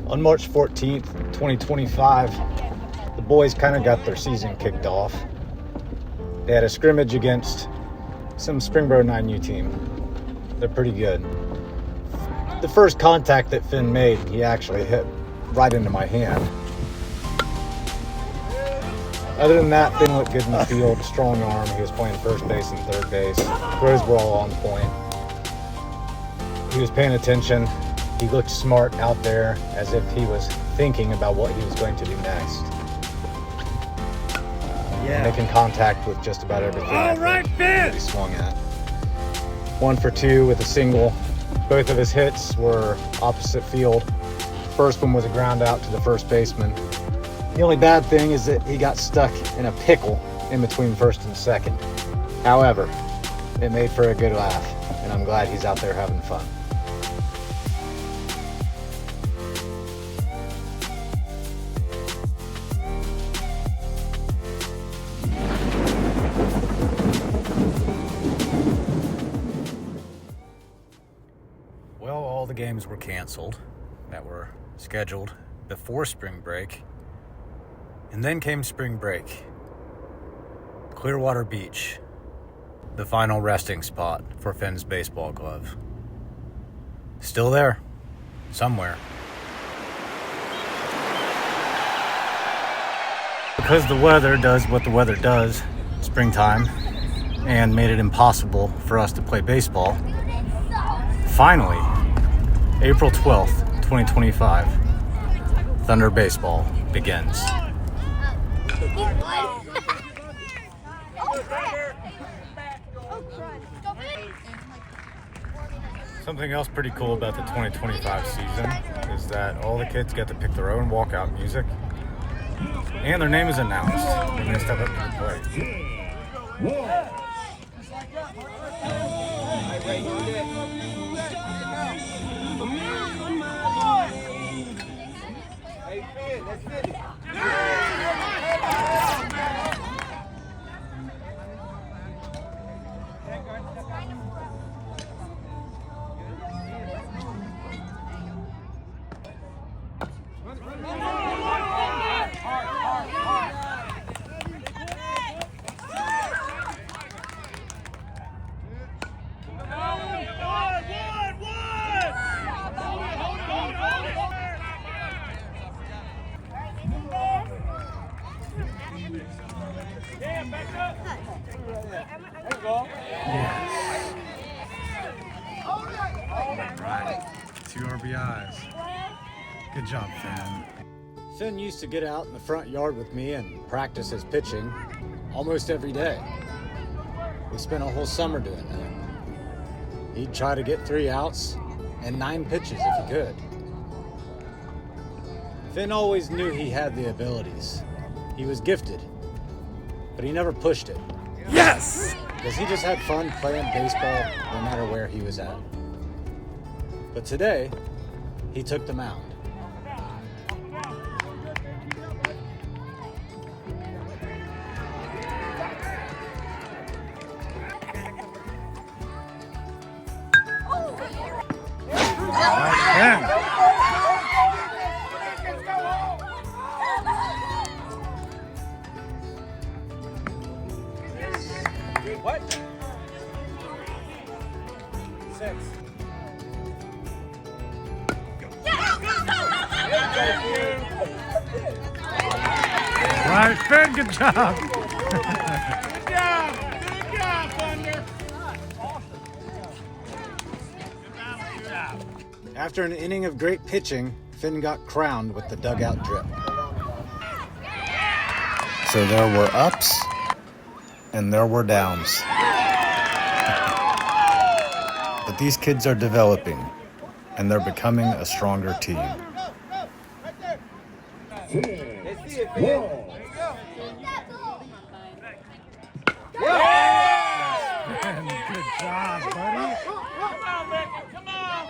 On March 14th, 2025, the boys kind of got their season kicked off. They had a scrimmage against some Springboro 9U team. They're pretty good. The first contact that Finn made, he actually hit right into my hand. Other than that, Finn looked good in the field, strong arm. He was playing first base and third base. Throws were all on point. He was paying attention. He looked smart out there, as if he was thinking about what he was going to do next. Making contact with just about everything that he swung at. 1 for 2 with a single. Both of his hits were opposite field. First one was a ground out to the first baseman. The only bad thing is that he got stuck in a pickle in between first and second. However, it made for a good laugh, and I'm glad he's out there having fun. Well, all the games were canceled that were scheduled before spring break. And then came spring break. Clearwater Beach, the final resting spot for Finn's baseball glove. Still there, somewhere. Because the weather does what the weather does, springtime, and made it impossible for us to play baseball, finally, April 12th, 2025, Thunder Baseball begins. Something else pretty cool about the 2025 season is that all the kids get to pick their own walkout music, and their name is announced when they step up to the plate. Right. 2 RBIs. Good job, Finn. Finn used to get out in the front yard with me and practice his pitching almost every day. We spent a whole summer doing that. He'd try to get 3 outs and 9 pitches if he could. Finn always knew he had the abilities. He was gifted, but he never pushed it. Yes! Because he just had fun playing baseball no matter where he was at. But today, he took the mound. What? 6. Right, Finn, good job. Good job, Thunder. After an inning of great pitching, Finn got crowned with the dugout drip. So there were ups and there were downs. But these kids are developing and they're becoming a stronger team. Good job, buddy. Come on.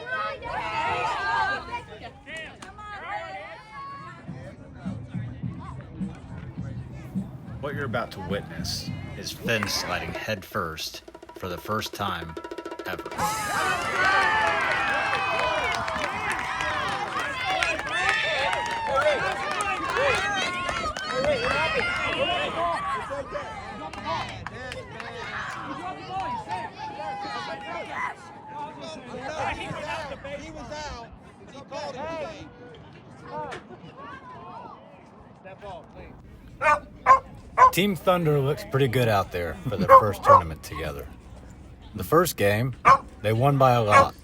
What you're about to witness is Finn sliding head first for the first time ever. He was out. He called him safe. Step off, please. Team Thunder looks pretty good out there for their first tournament together. The first game, they won by a lot.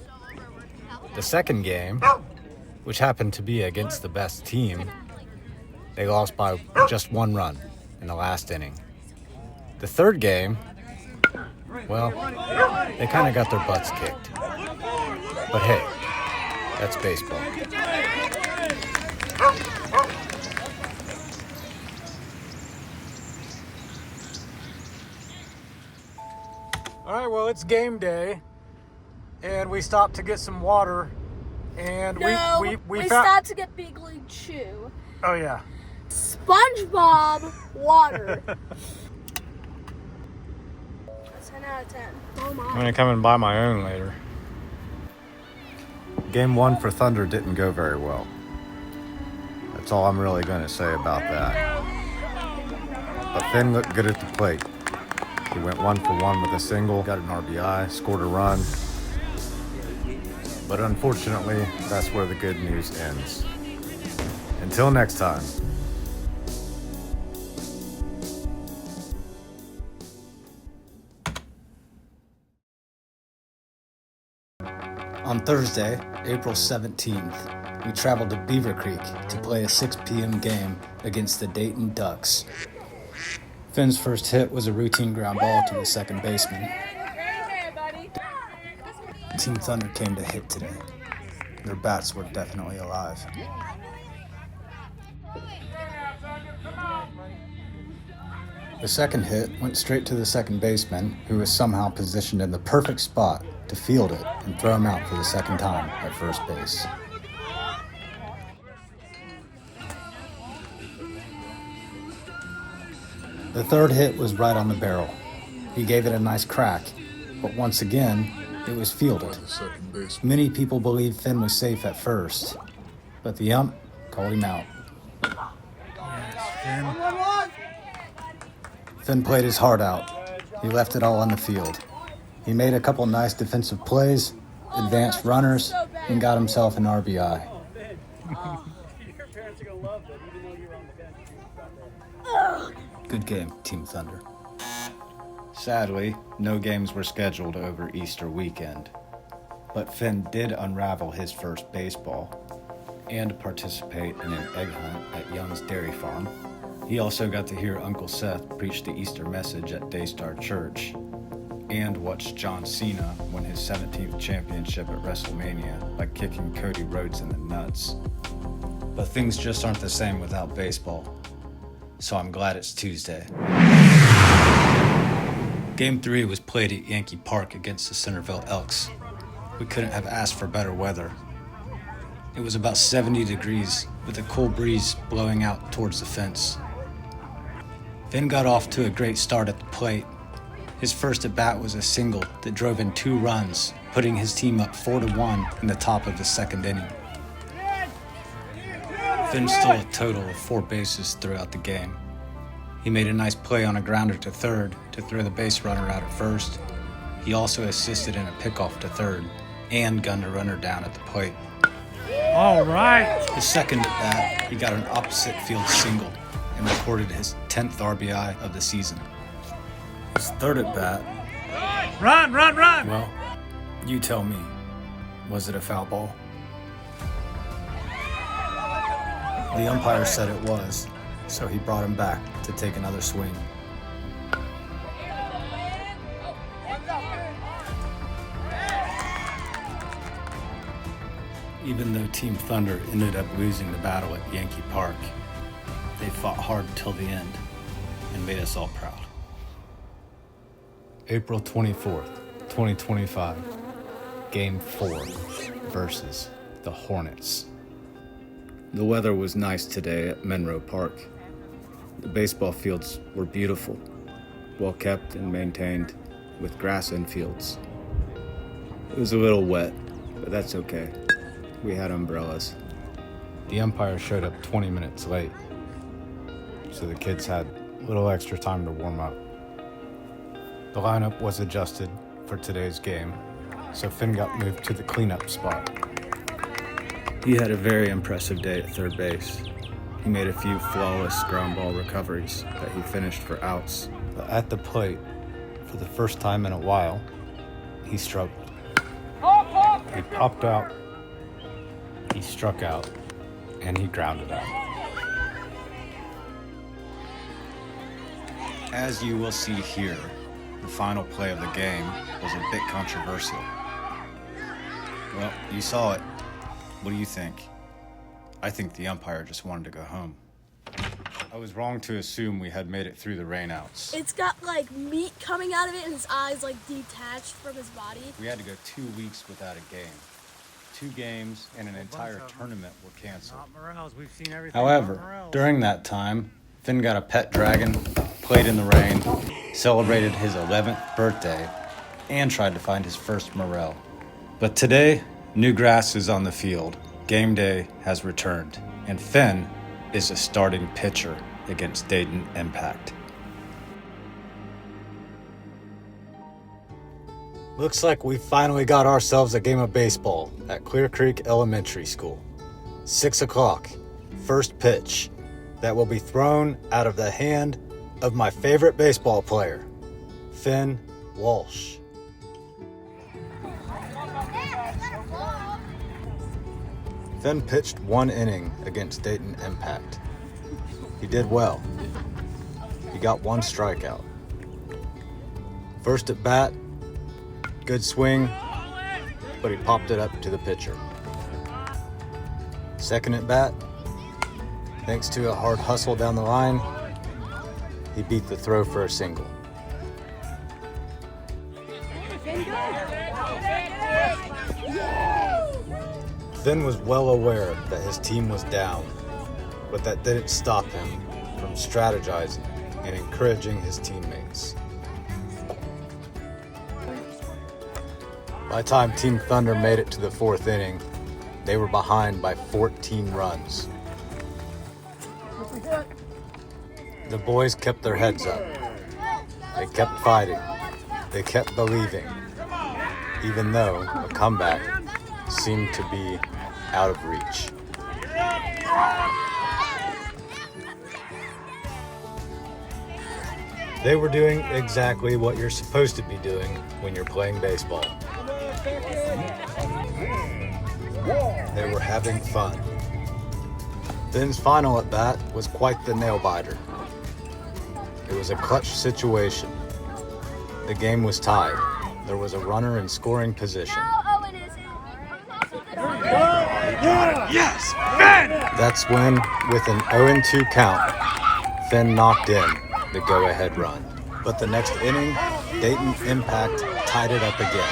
The second game, which happened to be against the best team, they lost by just 1 run in the last inning. The third game, well, they kind of got their butts kicked. But hey, that's baseball. All right, well, it's game day, and we stopped to get some water, and we stopped to get Big League Chew. Oh yeah. SpongeBob water. 10 out of 10. Oh my. I'm gonna come and buy my own later. Game 1 for Thunder didn't go very well. That's all I'm really gonna say about that. But Finn looked good at the plate. He went 1 for 1 with a single, got an RBI, scored a run. But unfortunately, that's where the good news ends. Until next time. On Thursday, April 17th, we traveled to Beaver Creek to play a 6 p.m. game against the Dayton Ducks. Finn's first hit was a routine ground ball to the second baseman. Team Thunder came to hit today. Their bats were definitely alive. The second hit went straight to the second baseman, who was somehow positioned in the perfect spot to field it and throw him out for the second time at first base. The third hit was right on the barrel. He gave it a nice crack, but once again, it was fielded. Many people believed Finn was safe at first, but the ump called him out. Finn played his heart out. He left it all on the field. He made a couple nice defensive plays, advanced runners, and got himself an RBI. Good game, Team Thunder. Sadly, no games were scheduled over Easter weekend, but Finn did unravel his first baseball and participate in an egg hunt at Young's Dairy Farm. He also got to hear Uncle Seth preach the Easter message at Daystar Church and watch John Cena win his 17th championship at WrestleMania by kicking Cody Rhodes in the nuts. But things just aren't the same without baseball, so I'm glad it's Tuesday. Game 3 was played at Yankee Park against the Centerville Elks. We couldn't have asked for better weather. It was about 70 degrees with a cool breeze blowing out towards the fence. Finn got off to a great start at the plate. His first at-bat was a single that drove in 2 runs, putting his team up 4-1 in the top of the second inning. Finn stole a total of 4 bases throughout the game. He made a nice play on a grounder to third to throw the base runner out at first. He also assisted in a pickoff to third and gunned a runner down at the plate. All right. His second at-bat, he got an opposite field single and recorded his 10th RBI of the season. His third at-bat... Run! Well, you tell me. Was it a foul ball? The umpire said it was, so he brought him back to take another swing. Even though Team Thunder ended up losing the battle at Yankee Park, they fought hard till the end and made us all proud. April 24th, 2025, Game 4 versus the Hornets. The weather was nice today at Monroe Park. The baseball fields were beautiful, well kept and maintained, with grass infields. It was a little wet, but that's okay. We had umbrellas. The umpire showed up 20 minutes late, so the kids had a little extra time to warm up. The lineup was adjusted for today's game. so Finn got moved to the cleanup spot. He had a very impressive day at third base. He made a few flawless ground ball recoveries that he finished for outs. But at the plate, for the first time in a while, he struggled. He popped out, he struck out, and he grounded out. As you will see here, the final play of the game was a bit controversial. Well, you saw it. What do you think? I think the umpire just wanted to go home. I was wrong to assume we had made it through the rainouts. It's got like meat coming out of it and his eyes like detached from his body. We had to go 2 weeks without a game. 2 games and an entire tournament were canceled. Not Morales. We've seen everything. However, Not Morales. during that time, Finn got a pet dragon, played in the rain, celebrated his 11th birthday, and tried to find his first morel. But today, new grass is on the field. Game day has returned, and Finn is a starting pitcher against Dayton Impact. Looks like we finally got ourselves a game of baseball at Clear Creek Elementary School. 6 o'clock, first pitch that will be thrown out of the hand of my favorite baseball player, Finn Walsh. Finn pitched 1 inning against Dayton Impact. He did well. He got 1 strikeout. First at bat, good swing, but he popped it up to the pitcher. Second at bat, thanks to a hard hustle down the line, he beat the throw for a single. Finn was well aware that his team was down, but that didn't stop him from strategizing and encouraging his teammates. By the time Team Thunder made it to the 4th inning, they were behind by 14 runs. The boys kept their heads up. They kept fighting. They kept believing, even though a comeback seemed to be out of reach. They were doing exactly what you're supposed to be doing when you're playing baseball. They were having fun. Finn's final at bat was quite the nail biter. It was a clutch situation. The game was tied. There was a runner in scoring position. Yes, Finn! That's when, with an 0-2 count, Finn knocked in the go-ahead run. But the next inning, Dayton Impact tied it up again.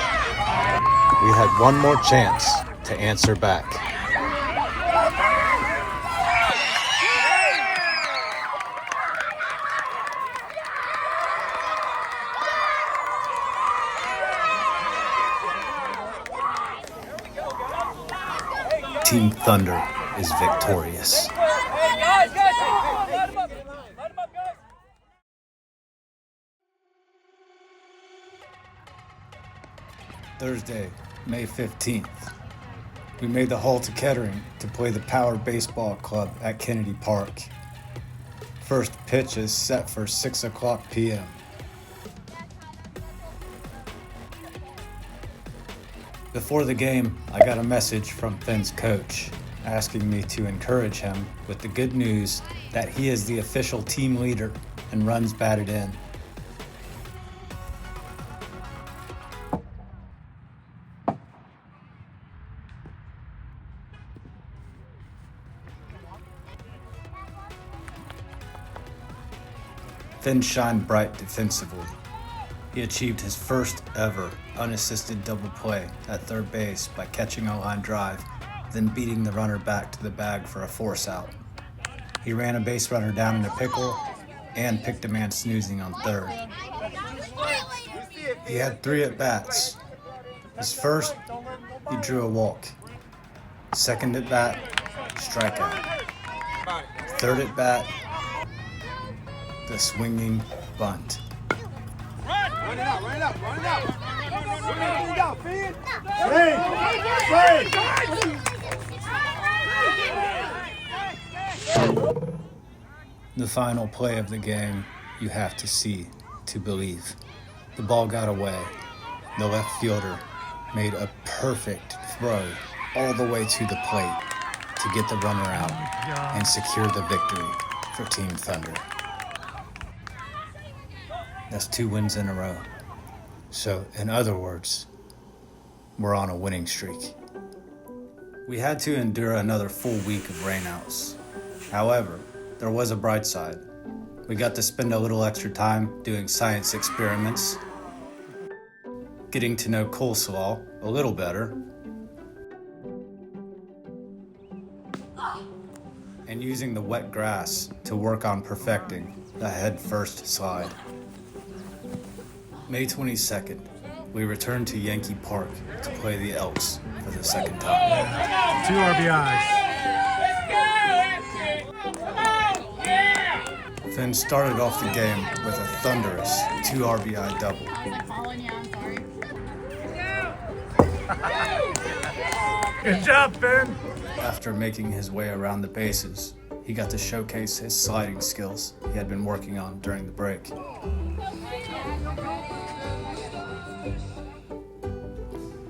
We had one more chance to answer back. Team Thunder is victorious. Thursday, May 15th. We made the haul to Kettering to play the Power Baseball Club at Kennedy Park. First pitch is set for 6 o'clock p.m. Before the game, I got a message from Finn's coach asking me to encourage him with the good news that he is the official team leader and runs batted in. Finn shined bright defensively. He achieved his first ever unassisted double play at third base by catching a line drive, then beating the runner back to the bag for a force out. He ran a base runner down in a pickle and picked a man snoozing on third. He had 3 at-bats. His first, he drew a walk. Second at-bat, strikeout. Third at-bat, the swinging bunt. Run it up, run it up, run it up. The final play of the game, you have to see to believe. The ball got away. The left fielder made a perfect throw all the way to the plate to get the runner out and secure the victory for Team Thunder. That's 2 wins in a row. So, in other words, we're on a winning streak. We had to endure another full week of rainouts. However, there was a bright side. We got to spend a little extra time doing science experiments, getting to know coleslaw a little better, and using the wet grass to work on perfecting the head first slide. May 22nd, we returned to Yankee Park to play the Elks for the second time. 2 RBIs. Finn started off the game with a thunderous 2 RBI double. Good job, Finn. After making his way around the bases, he got to showcase his sliding skills he had been working on during the break.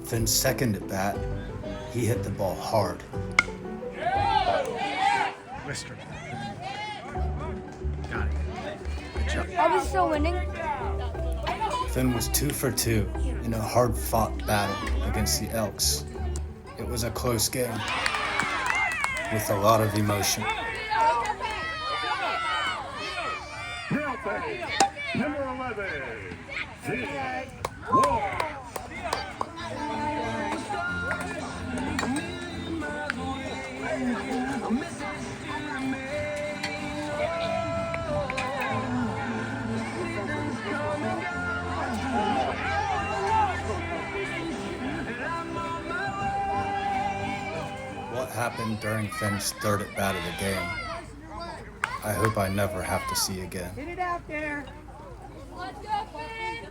Finn's second at bat, he hit the ball hard. Lister. Got it. Good job. Are we still winning? Finn was 2 for 2 in a hard-fought battle against the Elks. It was a close game with a lot of emotion. Number 11, Walsh. What happened during Finn's third at bat of the game, I hope I never have to see again. Get it out there. Let's go, Finn!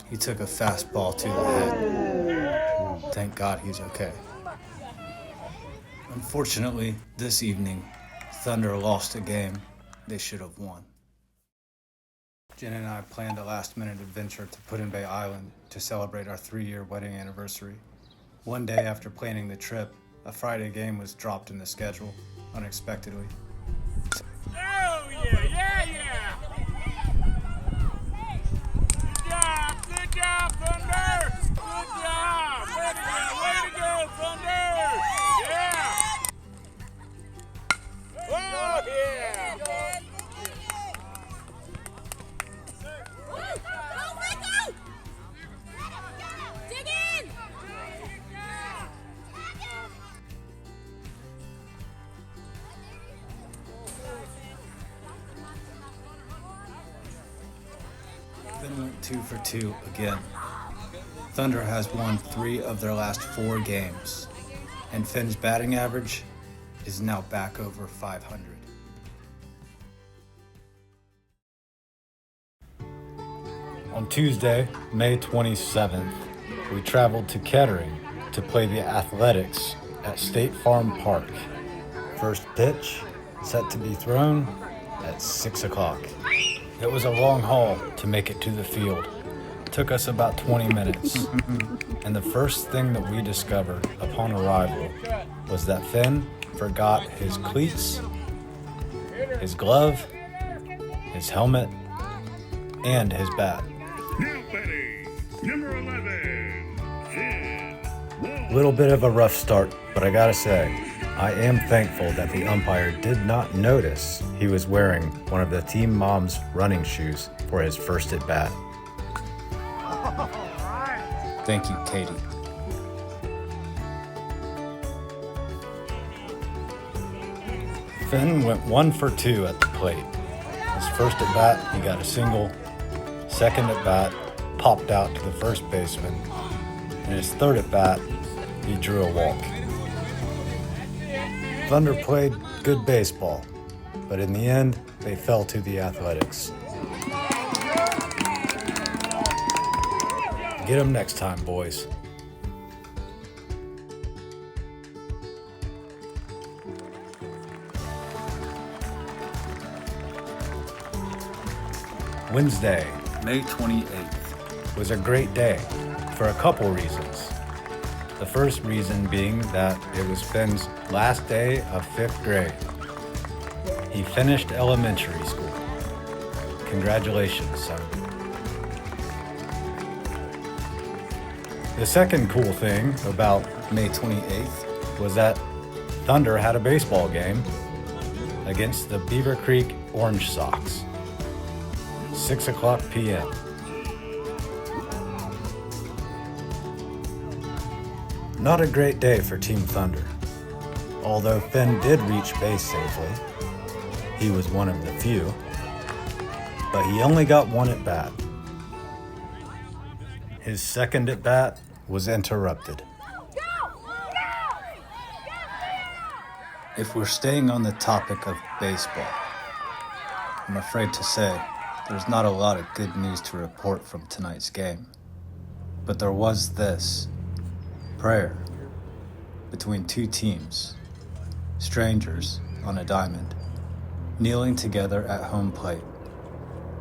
He took a fastball to the head. Thank God he's okay. Unfortunately, this evening, Thunder lost a game they should have won. Jen and I planned a last-minute adventure to Put-in-Bay Island to celebrate our 3-year wedding anniversary. One day after planning the trip, a Friday game was dropped in the schedule unexpectedly. Oh, yeah. Good job, Thunder. Good job. Way to go, Thunder. Yeah. Oh, yeah. Dig in! Finn went 2 for 2 again. Thunder has won 3 of their last 4 games, and Finn's batting average is now back over 500. On Tuesday, May 27th, we traveled to Kettering to play the Athletics at State Farm Park. First pitch set to be thrown at 6 o'clock. It was a long haul to make it to the field. It took us about 20 minutes. And the first thing that we discovered upon arrival was that Finn forgot his cleats, his glove, his helmet, and his bat. Now batting, number 11, Finn. Little bit of a rough start, but I gotta say, I am thankful that the umpire did not notice he was wearing one of the team mom's running shoes for his first at bat. Thank you, Katie. Finn went 1 for 2 at the plate. His first at bat, he got a single. Second at bat, popped out to the first baseman. And his third at bat, he drew a walk. Thunder played good baseball, but in the end, they fell to the Athletics. Get 'em next time, boys. Wednesday, May 28th, was a great day for a couple reasons. The first reason being that it was Finn's last day of 5th grade. He finished elementary school. Congratulations, son. The second cool thing about May 28th was that Thunder had a baseball game against the Beaver Creek Orange Sox. 6:00 p.m. Not a great day for Team Thunder. Although Finn did reach base safely, he was one of the few, but he only got one at bat. His second at bat was interrupted. If we're staying on the topic of baseball, I'm afraid to say there's not a lot of good news to report from tonight's game. But there was this prayer between two teams, strangers on a diamond, kneeling together at home plate,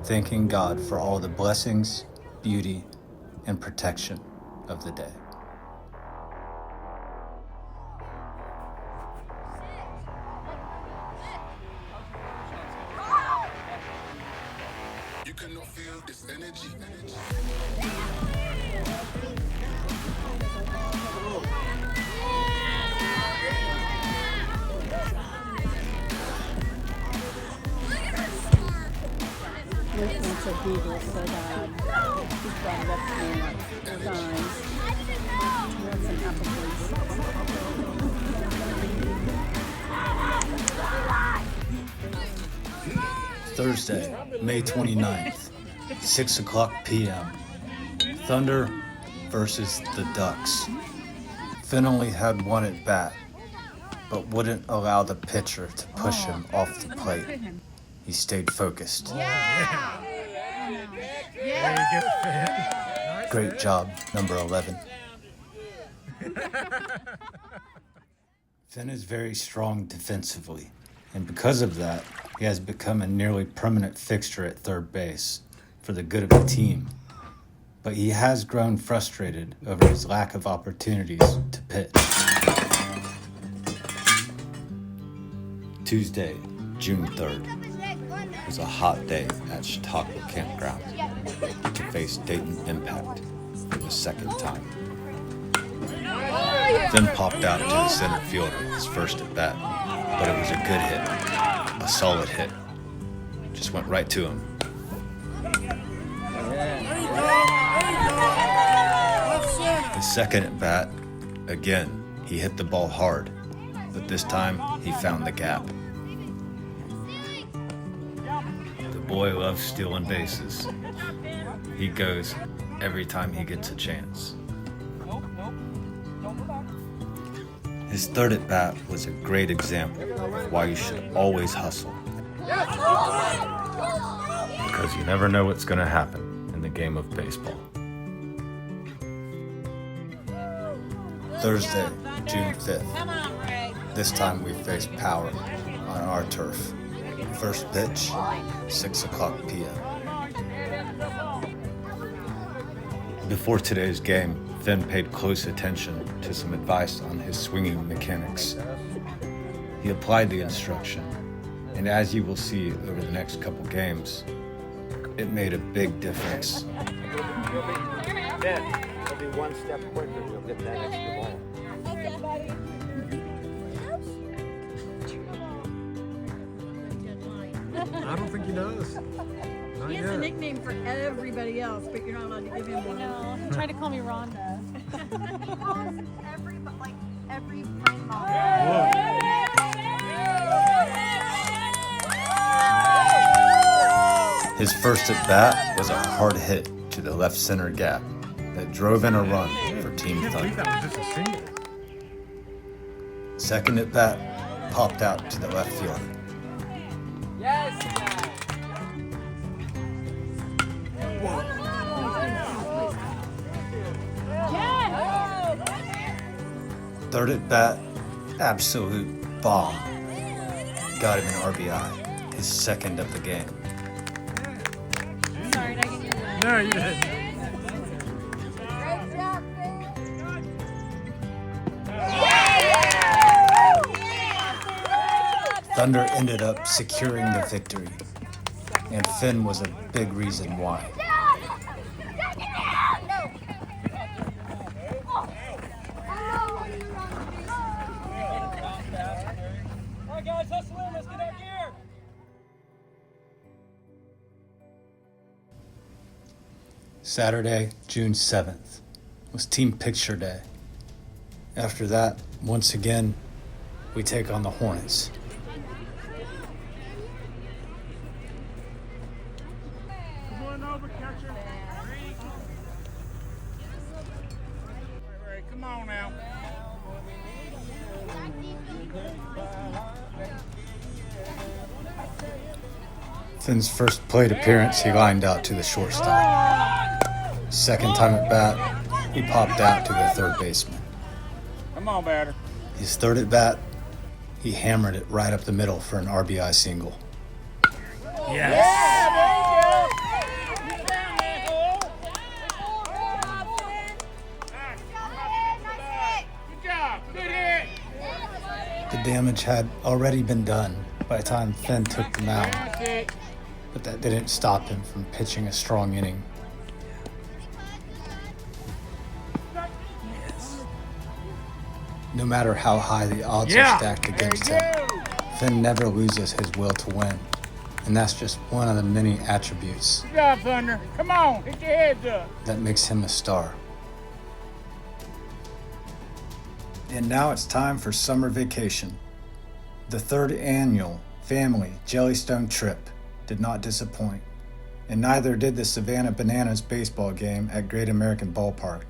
thanking God for all the blessings, beauty, and protection of the day. You cannot feel this energy. Listening to Google said he's brought it up to me like 4 times. He wants some apple Thursday, May 29th, 6:00 p.m. Thunder versus the Ducks. Finn only had one at bat, but wouldn't allow the pitcher to push him off the plate. He stayed focused. Great job, number 11. Finn is very strong defensively, and because of that, he has become a nearly permanent fixture at third base for the good of the team. But he has grown frustrated over his lack of opportunities to pitch. Tuesday, June 3rd, was a hot day at Chautauqua Campground to face Dayton Impact for the second time. Finn popped out to the center fielder his first at bat, but it was a good hit, a solid hit. Just went right to him. His second at bat, again, he hit the ball hard, but this time he found the gap. The boy loves stealing bases. He goes every time he gets a chance. His third at bat was a great example of why you should always hustle. Because you never know what's going to happen in the game of baseball. Thursday, June 5th. This time we face power on our turf. First pitch, 6:00 p.m. Before today's game, Finn paid close attention to some advice on his swinging mechanics. He applied the instruction, and as you will see over the next couple games, it made a big difference. Ben, it'll be one step quicker. You'll get that extra ball. I don't think he does. Not He has yet. a nickname for everybody else, but you're not allowed to give him one. No, he tried to call me Rhonda. every friend mom. His first at bat was a hard hit to the left center gap that drove in a run for Team I believe Thunder. that was just a single. Second at bat popped out to the left field. third at bat, absolute bomb. Got him an RBI, his second of the game. Sorry, did I get you? No, you didn't. Thunder ended up securing the victory, and Finn was a big reason why. All right, guys, let's win. Let's get out gear. Saturday, June 7th, was Team Picture Day. After that, once again, we take on the Hornets. Come on over, catcher. Right, come on now. Finn's first plate appearance, he lined out to the shortstop. Second time at bat, he popped out to the third baseman. Come on, batter. His third at bat, he hammered it right up the middle for an RBI single. Good job. Good hit. The damage had already been done by the time Finn took the mound, That's it. but that didn't stop him from pitching a strong inning. No matter how high the odds are stacked against him, Finn never loses his will to win, and that's just one of the many attributes Good job, Thunder. Come on, hit your heads up. that makes him a star. And now it's time for summer vacation. The third annual family Jellystone trip did not disappoint, and neither did the Savannah Bananas baseball game at Great American Ballpark.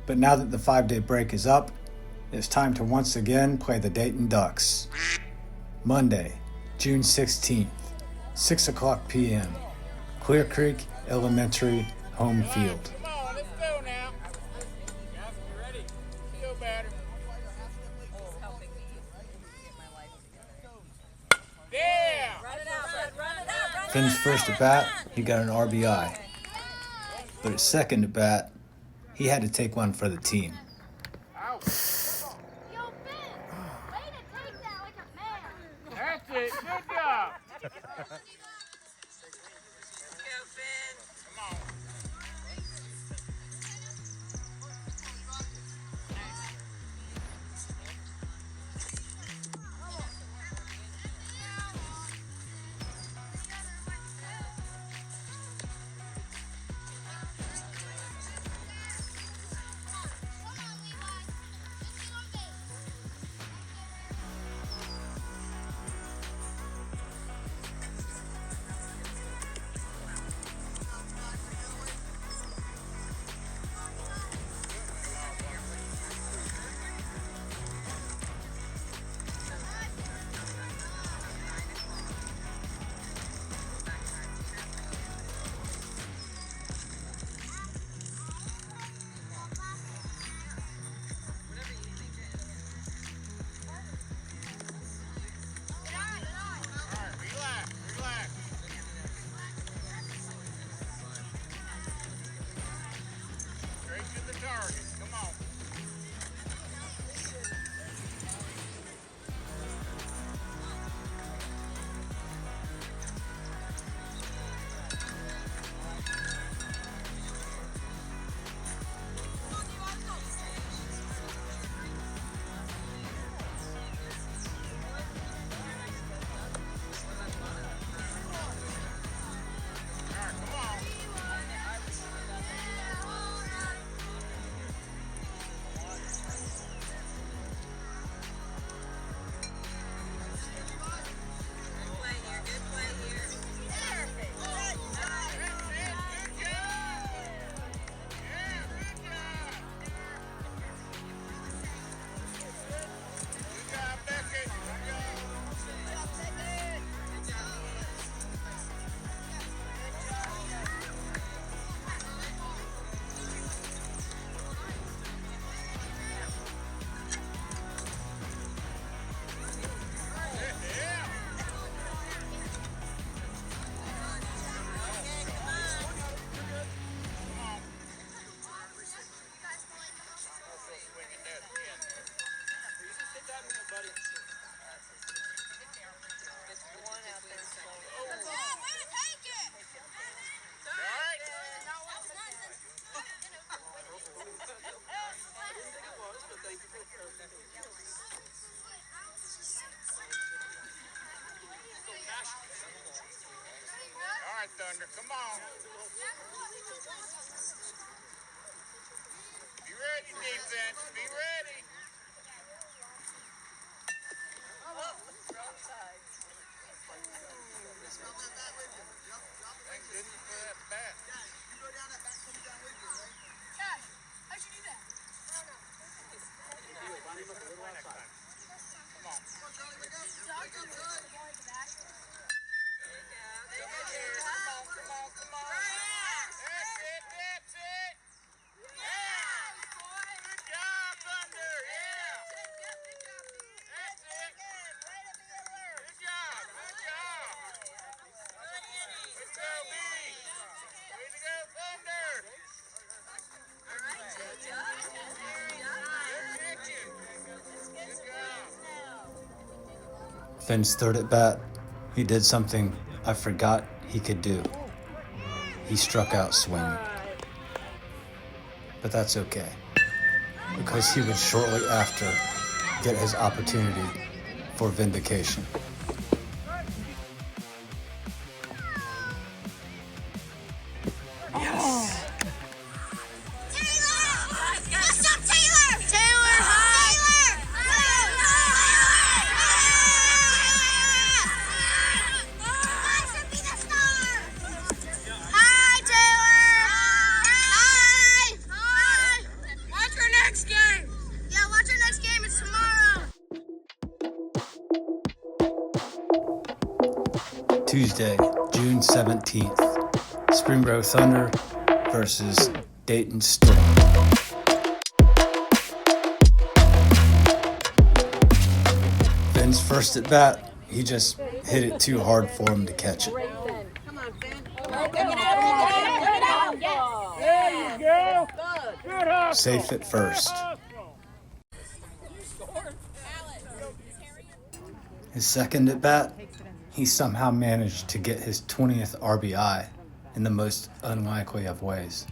But now that the 5-day break is up, it's time to once again play the Dayton Ducks. Monday, June 16th, 6 o'clock p.m., Clear Creek Elementary home field. Come on, let's go now. Guys, you ready? Feel better. Yeah! Finn's first at bat, he got an RBI. But his second at bat, he had to take one for the team. That's it. Good job. All right, Thunder, come on. Be ready, defense. Be ready. Thank goodness for that bat. How'd you do that? That's it. Yeah. Good job, Thunder. Yeah. That's it. Good job. Good job. Let's go, B. Way to go, Thunder. Good pitching. Good job. Finn's third at bat, he did something I forgot he could do. He struck out swinging. But that's okay, because he would shortly after get his opportunity for vindication. Tuesday, June 17th, Springboro Thunder versus Dayton Storm. Finn's first at bat, he just hit it too hard for him to catch it. There you go. Good hustle. Safe at first. His second at bat, he somehow managed to get his 20th RBI in the most unlikely of ways.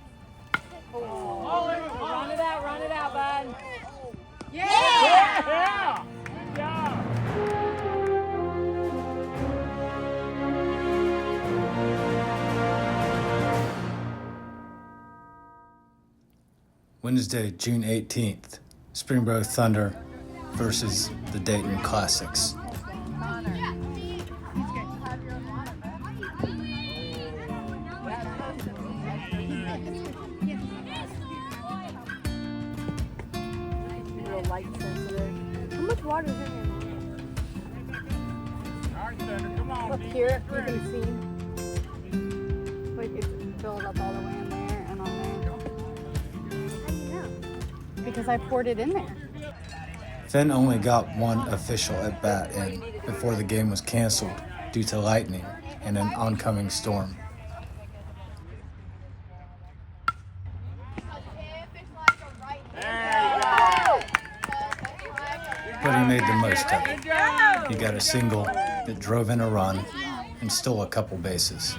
Run it out, bud. Yeah. Good job. Wednesday, June 18th, Springboro Thunder versus the Dayton Classics. Light sensitive. How much water is in there? All right, Thunder, come on. Up here, you can see. Like it's filled up all the way in there and on there. How do you know? Because I poured it in there. Finn only got one official at bat in before the game was canceled due to lightning and an oncoming storm. But he made the most of it. He got a single that drove in a run and stole a couple bases.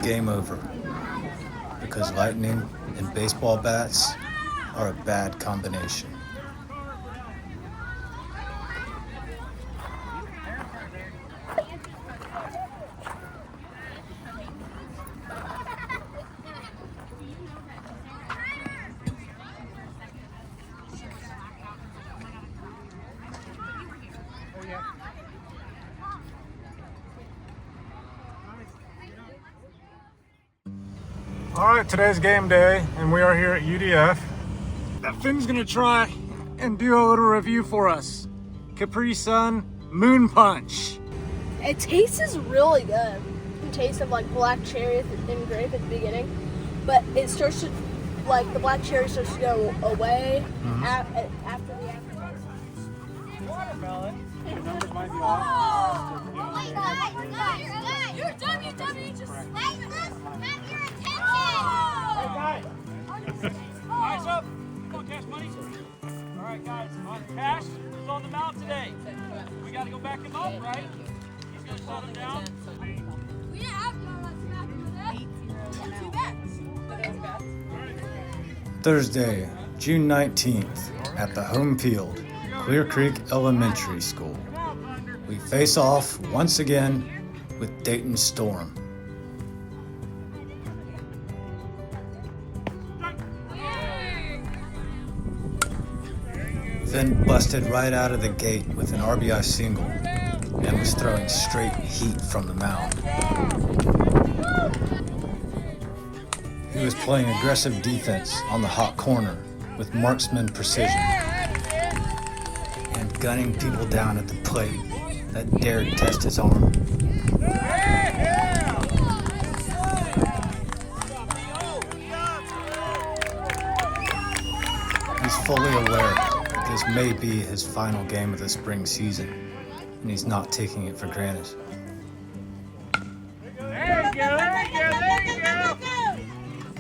Game over. Because lightning and baseball bats are a bad combination. All right, today's game day, and we are here at UDF. Finn's gonna try and do a little review for us. Capri Sun Moon Punch. It tastes really good. The taste of like black cherry and grape at the beginning, but it starts to, like the black cherry starts to go away after the aftertaste. Watermelon. You're WW just Hey, guys. Eyes up. Come on, Cash Money. Cash is on the mount today. We got to go back him up, right? He's going to shut him down. We didn't have two bets. Thursday, June 19th, at the home field, Clear Creek Elementary School. We face off once again with Dayton Storm. Finn busted right out of the gate with an RBI single and was throwing straight heat from the mound. He was playing aggressive defense on the hot corner with marksman precision and gunning people down at the plate that dared test his arm. He's fully aware that this may be his final game of the spring season, and he's not taking it for granted.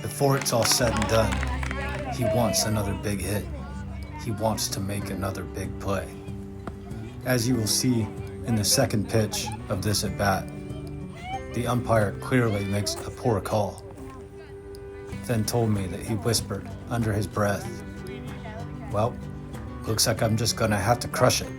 Before it's all said and done, he wants another big hit. He wants to make another big play. As you will see in the second pitch of this at-bat, the umpire clearly makes a poor call. Then told me that he whispered under his breath, "Well, looks like I'm just gonna have to crush it."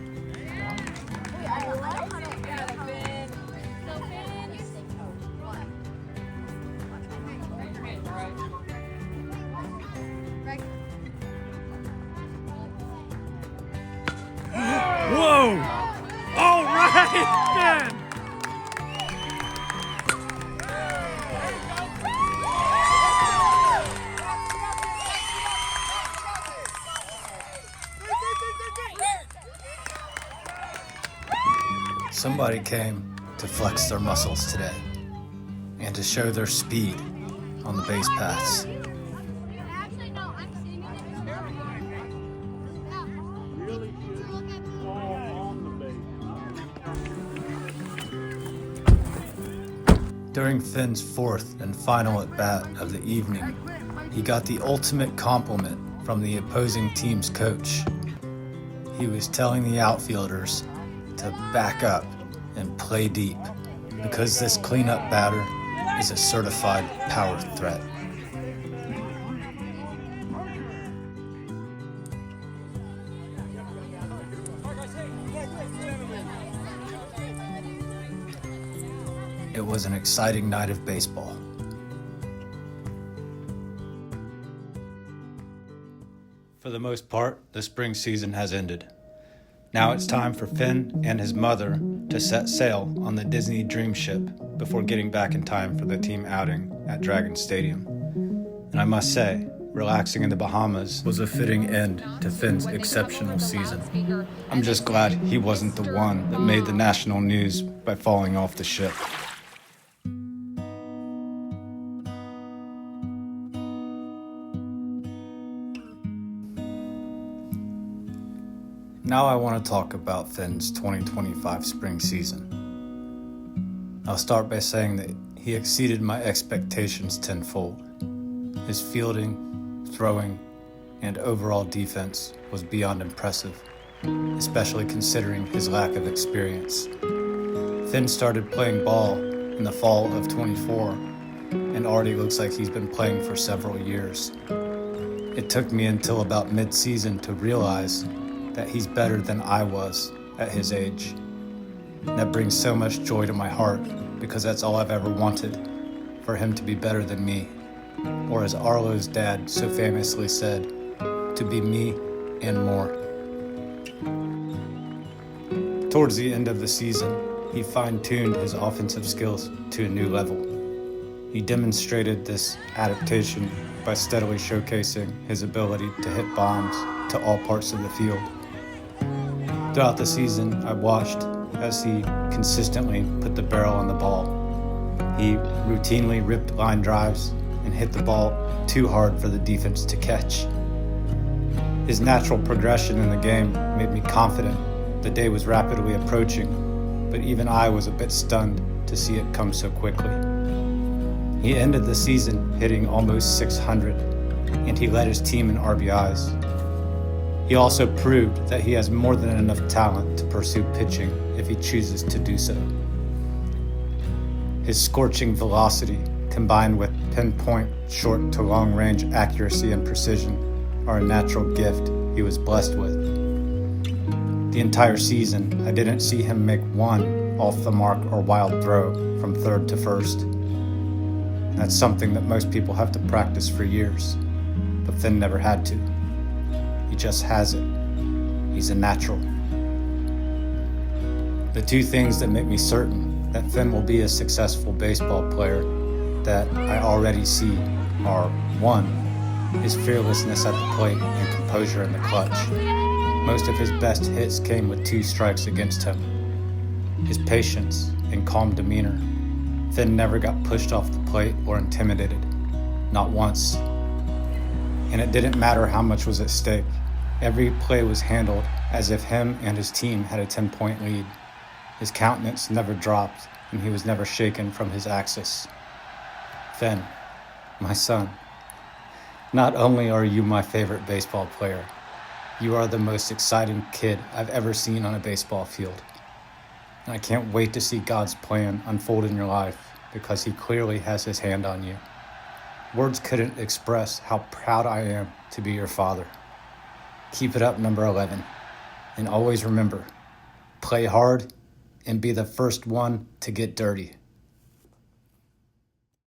Whoa! All right, man! Somebody came to flex their muscles today and to show their speed on the base paths. During Finn's fourth and final at-bat of the evening, he got the ultimate compliment from the opposing team's coach. He was telling the outfielders to back up and play deep because this cleanup batter is a certified power threat. It was an exciting night of baseball. For the most part, the spring season has ended. Now it's time for Finn and his mother to set sail on the Disney Dream Ship before getting back in time for the team outing at Dragon Stadium. And I must say, relaxing in the Bahamas was a fitting end to Finn's exceptional season. I'm just glad he wasn't the one that made the national news by falling off the ship. Now I want to talk about Finn's 2025 spring season. I'll start by saying that he exceeded my expectations tenfold. His fielding, throwing, and overall defense was beyond impressive, especially considering his lack of experience. Finn started playing ball in the fall of 24 and already looks like he's been playing for several years. It took me until about mid-season to realize that he's better than I was at his age. And that brings so much joy to my heart because that's all I've ever wanted, for him to be better than me. Or as Arlo's dad so famously said, to be me and more. Towards the end of the season, he fine-tuned his offensive skills to a new level. He demonstrated this adaptation by steadily showcasing his ability to hit bombs to all parts of the field. Throughout the season, I watched as he consistently put the barrel on the ball. He routinely ripped line drives and hit the ball too hard for the defense to catch. His natural progression in the game made me confident the day was rapidly approaching, but even I was a bit stunned to see it come so quickly. He ended the season hitting almost 600, and he led his team in RBIs. He also proved that he has more than enough talent to pursue pitching if he chooses to do so. His scorching velocity, combined with pinpoint short to long range accuracy and precision, are a natural gift he was blessed with. The entire season, I didn't see him make one off the mark or wild throw from third to first. That's something that most people have to practice for years, but Finn never had to. He just has it. He's a natural. The two things that make me certain that Finn will be a successful baseball player that I already see are, one, his fearlessness at the plate and composure in the clutch. Most of his best hits came with 2 strikes against him. His patience and calm demeanor. Finn never got pushed off the plate or intimidated. Not once. And it didn't matter how much was at stake. Every play was handled as if him and his team had a 10-point lead. His countenance never dropped, and he was never shaken from his axis. Finn, my son, not only are you my favorite baseball player, you are the most exciting kid I've ever seen on a baseball field. And I can't wait to see God's plan unfold in your life because he clearly has his hand on you. Words couldn't express how proud I am to be your father. Keep it up, number 11. And always remember, play hard and be the first one to get dirty.